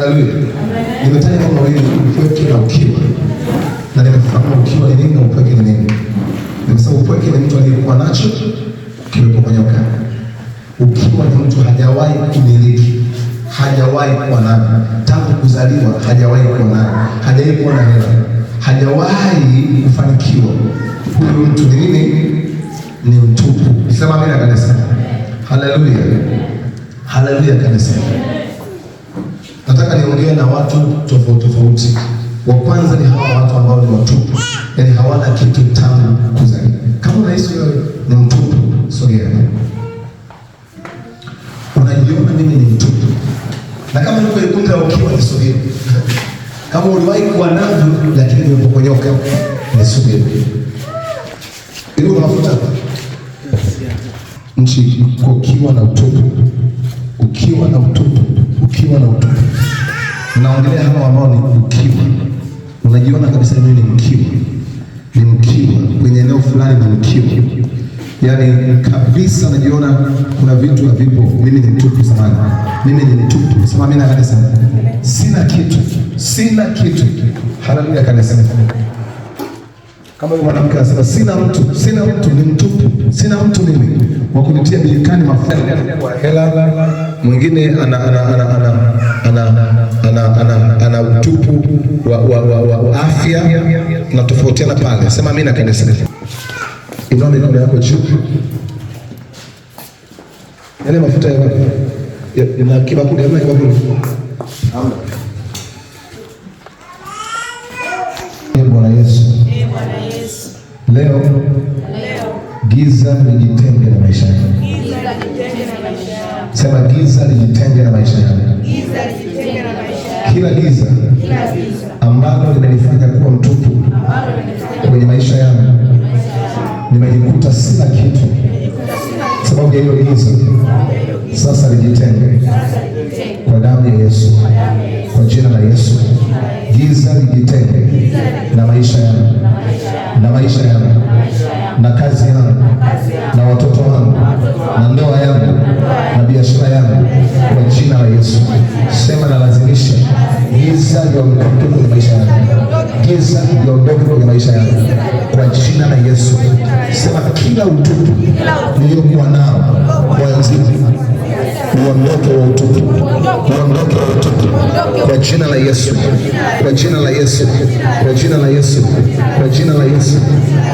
Haleluya. Nimetaja mambo mawili, upweke na ukiwa. Na nimefahamu ukiwa ni nini na upweke ni nini. Nimesema upweke ni mtu aliyekuwa nacho kimepokonyoka. Ukiwa ni mtu hajawahi kumiliki, hajawahi kuwa nayo. Tangu kuzaliwa hajawahi kuwa nayo. Hajawahi kuwa na hela. Hajawahi kufanikiwa. Huyu mtu ni nini? Ni mtupu. Sema amina kanisa. Haleluya. Haleluya kanisa. Nataka niongee na watu tofauti tofauti. Wa kwanza ni hawa watu ambao ni watupu. Yaani hawana kitu tangu kuzaliwa. Kama unahisi wewe ni mtupu, sogea. Unajiona mimi ni mtupu. Na kama niko ikunga ukiwa nisogea. Kama uliwahi kuwa navyo lakini umepokonyoka, nisogea. Ili unafuta nchi ukiwa na utupu. Ukiwa na utupu. Ukiwa na utupu. Naongelea hawa ambao ni ukiwa. Unajiona kabisa mimi ni mkiwa. Ni mkiwa. Kwenye eneo fulani ni mkiwa. Yaani kabisa najiona kuna vitu havipo. Mimi ni mtupu zamani. Mimi ni mtupu. Sema mimi na kanisa. Sina kitu. Sina kitu. Haleluya kanisa. Kama yule mwanamke anasema sina mtu, ni mtupu. Sina mtu mimi wa kunitia bilikani mafuta kwa hela. Mwingine ana utupu wa afya na tofautiana pale. Sema mimi na kanisa. Inua mikono yako juu. Yale mafuta ya kibakuli, hamna kibakuli. Hamna. Bwana Yesu. Leo giza lijitenge na maisha yako. Sema giza lijitenge na maisha yako. Kila giza ambalo limenifanya kuwa mtupu kwenye maisha yangu, nimejikuta sina kitu sababu ya hilo giza. Sasa lijitenge kwa damu ya Yesu, kwa jina la Yesu. Giza lijitenge na maisha yangu, na maisha yangu, na kazi yangu, na watoto wangu, na ndoa yangu, na biashara yangu, kwa jina la Yesu. Sema nalazimisha giza liondoke kwenye maisha yangu. Giza liondoke kwenye maisha yangu kwa jina la Yesu. Sema kila utupu niliokuwa nao kuanzia uondoke wa utupu. Uondoke wa utupu kwa jina la Yesu. Kwa jina la Yesu. Kwa jina la Yesu. Kwa jina la Yesu.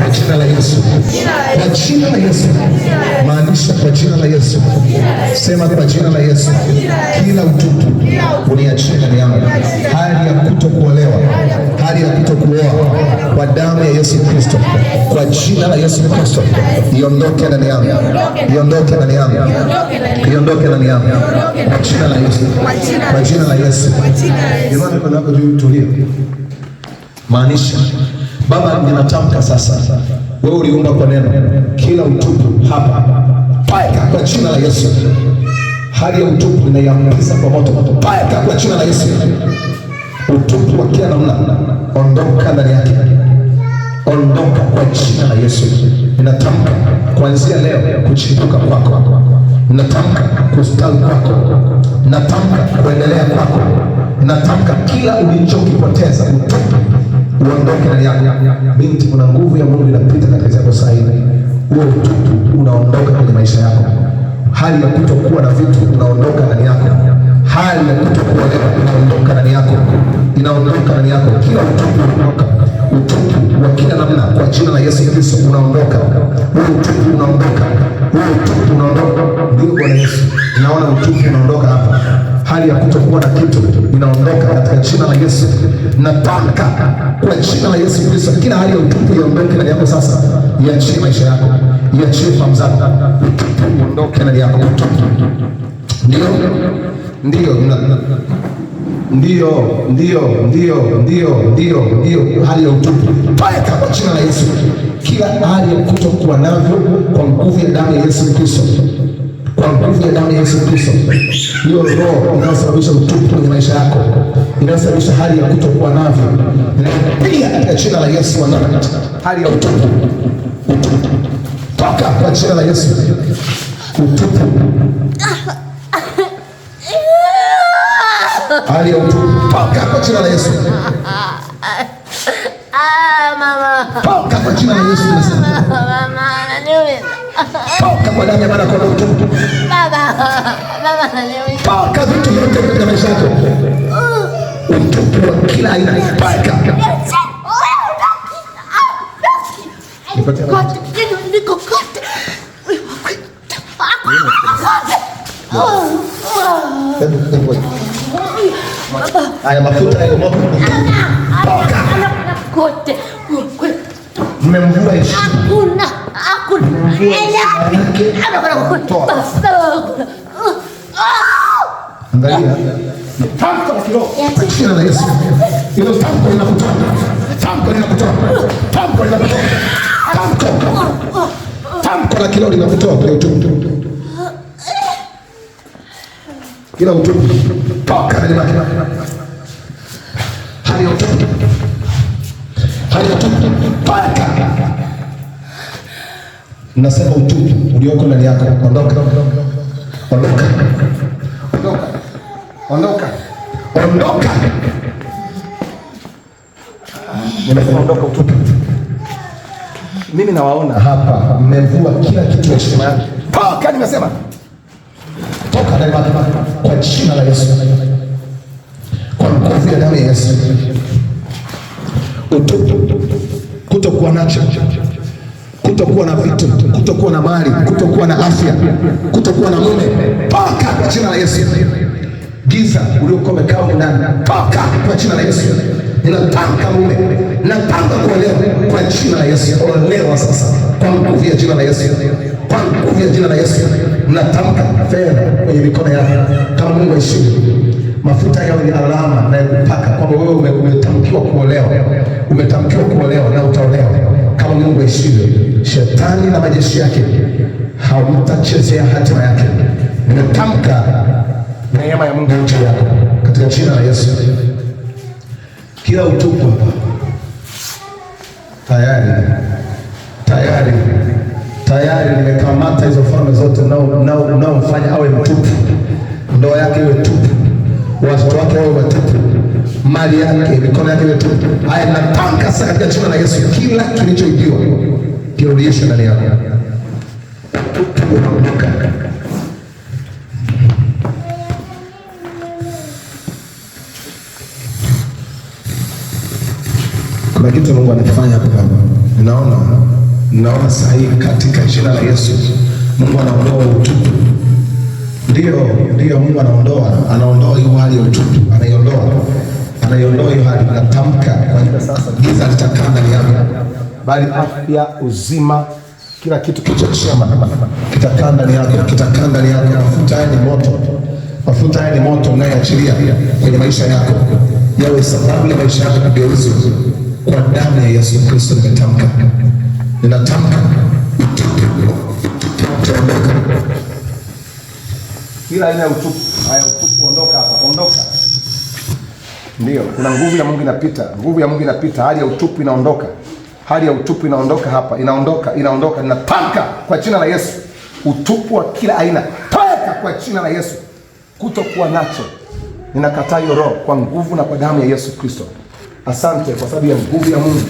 Kwa jina la Yesu. Kwa jina la Yesu. Maanisha kwa jina la Yesu. Sema kwa jina la Yesu. Kila utupu uniachie ndani yangu. Hali ya kutokuolewa, hali ya kutokuoa, kwa damu ya Yesu Kristo. Kwa jina la Yesu Kristo. Iondoke ndani yangu. Iondoke ndani yangu. Iondoke ndani yangu. Kwa jina la Yesu. Kwa jina la Yesu. Inua mikono yako juu, tulia. Maanisha Baba, ninatamka sasa. Wewe uliumba kwa neno. Kila utupu hapa paika kwa jina la Yesu. Hali ya utupu ninaiamrisha kwa moto. Paika kwa jina la Yesu. Utupu wa kila namna ondoka ndani yake. Ondoka kwa jina la Yesu. Ninatamka kuanzia leo kuchipuka kwako. Ninatamka kustawi kwako. Ninatamka kuendelea kwako. Ninatamka kila ulichokipoteza utupu uondoke ndani yako. Binti, kuna nguvu ya Mungu inapita katika yako sasa hivi. Huo utupu unaondoka kwenye maisha yako. Hali ya kutokuwa na vitu unaondoka ndani yako. Hali ya kutokuolewa inaondoka ndani yako. Inaondoka ndani yako. Kila utupu unaondoka. Utupu wa kila namna kwa jina la Yesu Kristo unaondoka. Huo utupu unaondoka. Huo utupu unaondoka. Ndio Bwana Yesu. Naona utupu unaondoka hapa. Hali ya kutokuwa na kitu inaondoka katika jina la Yesu. Natamka kwa jina la Yesu Kristo, kila hali ya utupu iondoke ndani yako sasa. Iachie maisha yako. Iachie fahamu zako. Utupu uondoke ndani yako. Utupu. Ndio hali ya utupu. Paika kwa jina la Yesu. Kila hali ya kutokuwa navyo kwa nguvu ya damu ya Yesu Kristo. Kwa nguvu ya damu ya Yesu Kristo. Hiyo roho inayosababisha utupu kwenye maisha yako, inayosababisha hali ya kutokuwa navyo, inapiga katika jina la Yesu wa Nazareti. Hali ya utupu. Utupu. Toka kwa jina la Yesu. Utupu. hali ya utupu, toka kwa jina la Yesu. Mama, toka kwa jina la Yesu. Mama, ananiumiza. Toka kwa damu ya mwana kondoo utupu. Mama, ananiumiza. Toka vitu vyote vya maisha yako, utupu wa kila aina, toka. Niko kote. Haya mafuta ya moto. Kote. Mmemvua heshima. Hakuna. Angalia. Tamko la kiroho. Kwa jina la Yesu. Hilo tamko linakutoka. Tamko linakutoka. Tamko linakutoka. Tamko la kiroho linakutoka kule utupu. Kila utupu. Toka ndani yake. Hali ya utupu. Hali ya utupu. Toka. Nasema utupu ulioko ndani yako, ondoka. Ondoka. Ondoka. Ondoka. Ondoka. Nimesema ondoka utupu. Mimi nawaona hapa mmevua kila kitu ya heshima yako. Toka, nimesema. Toka ndani yako kwa jina la Yesu. Kwa nguvu ya damu ya Yesu. Utupu. Kutokuwa nacho. Kutokuwa na vitu, kutokuwa na mali, kutokuwa na afya, kutokuwa na mume, toka kwa jina la Yesu. Giza uliokuwa umekaa ndani, toka kwa jina la Yesu. Ninatamka mume, ninatamka kuolewa kwa jina la Yesu. Olewa sasa kwa nguvu ya jina la Yesu, kwa nguvu ya jina la Yesu. Ninatamka fedha kwenye mikono yako kama Mungu aishie. Mafuta yao ni alama na kupaka kwamba wewe umetamkiwa kuolewa, umetamkiwa kuolewa na utaolewa kama Mungu aishie. Shetani na majeshi yake hautachezea hatima yake. Nimetamka neema ya Mungu juu yako katika jina la Yesu. Kila utupu hapa tayari nimekamata hizo falme zote nao mfanya awe mtupu, ndoa yake iwe tupu, watoto wake wawe watupu, mali yake, mikono yake iwe tupu. Haya, natamka sasa katika jina la Yesu, kila kilichoibiwa kirudishe ndani yako. Tupu unaondoka. Kuna kitu Mungu anakifanya hapa baba. Ninaona sahihi katika jina la Yesu. Mungu anaondoa utupu. Ndio Mungu anaondoa hiyo hali ya utupu. Anaiondoa hiyo hali. Natamka kwa sasa giza litakaa ndani yako. Bali afya, uzima, kila kitu kilichochema kitakaa ndani yako, kitakaa ndani yako. Mafuta haya ni moto unayoachilia kwenye maisha yako, yawe sababu ya maisha yako kugeuzwa kwa damu ya Yesu Kristo. Ninatamka kila aina ya utupu. Haya, utupu ondoka hapa, ondoka. Ndio, kuna nguvu ya Mungu inapita, hali ya utupu inaondoka. Hali ya utupu inaondoka hapa, inaondoka. Ninatamka kwa jina la Yesu, utupu wa kila aina toka kwa jina la Yesu. Kutokuwa nacho, ninakataa hiyo roho kwa nguvu na kwa damu ya Yesu Kristo. Asante kwa sababu ya nguvu ya Mungu.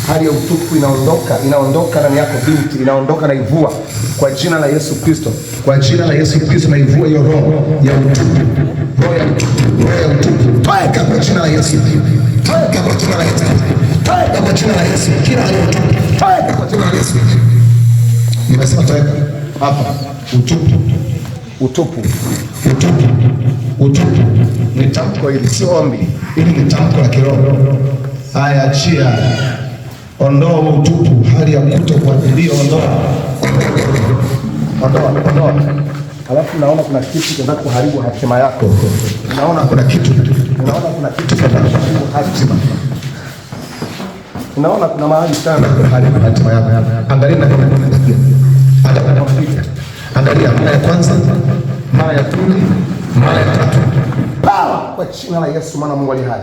Hali ya utupu inaondoka ndani yako binti, inaondoka na ivua kwa jina la Yesu Kristo. Kwa jina la Yesu Kristo na ivua hiyo roho ya utupu. Roho ya utupu. Toka kwa jina la Yesu. Toka kwa jina la Yesu. Toka kwa jina la Yesu. Kila aina ya utupu. Toka kwa jina la Yesu. Nimesema toka hapa. Utupu. Ni tamko hili, sio ombi. Hili ni tamko la kiroho. Haya, achia. Ondoa utupu, hali ya kutokuadhibiwa, ondoa. Alafu naona kuna kitu kinataka kuharibu hatima yako. Naona kuna kitu kinataka kuharibu hatima. Naona kuna mahali sana kuharibu hatima yako. Angalia Angalia mara ya kwanza, mara ya pili, mara ya tatu. Power kwa jina la Yesu, maana Mungu ali hai.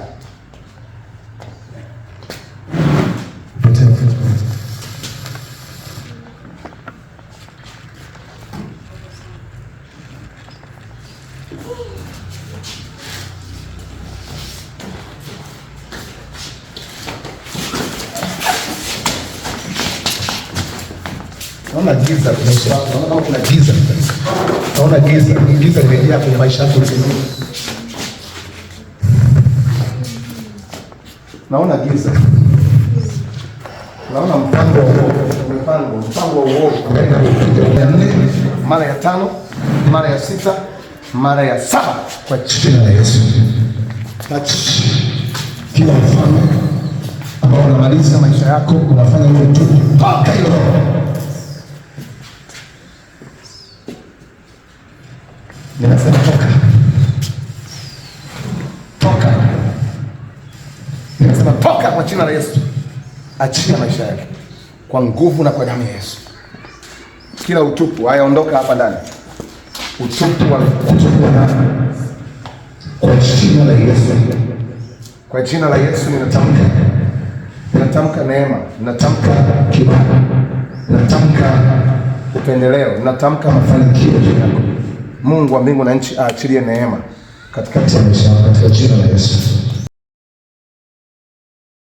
Naona giza kwenye maisha yako. Naona kama kuna giza. Naona giza. Giza limejaa kwenye maisha yako. Naona giza. Naona mpango wa uovu. Mara ya 5, mara ya 6, mara ya 7 kwa jina la Yesu. Kila mfano ambao unamaliza maisha yako unafanya wewe tu. Toka hilo. Ninasema toka. Toka. Ninasema toka kwa jina la Yesu. Achia maisha yake kwa nguvu na kwa damu ya Yesu. Kila utupu haya ondoka hapa ndani. Utupu wa kwa jina la Yesu. Kwa jina la Yesu ninatamka neema, ninatamka kibali, ninatamka upendeleo, ninatamka mafanikio juu yako. Mungu wa mbingu na nchi aachilie neema katikati ya maisha yako katika jina la Yesu.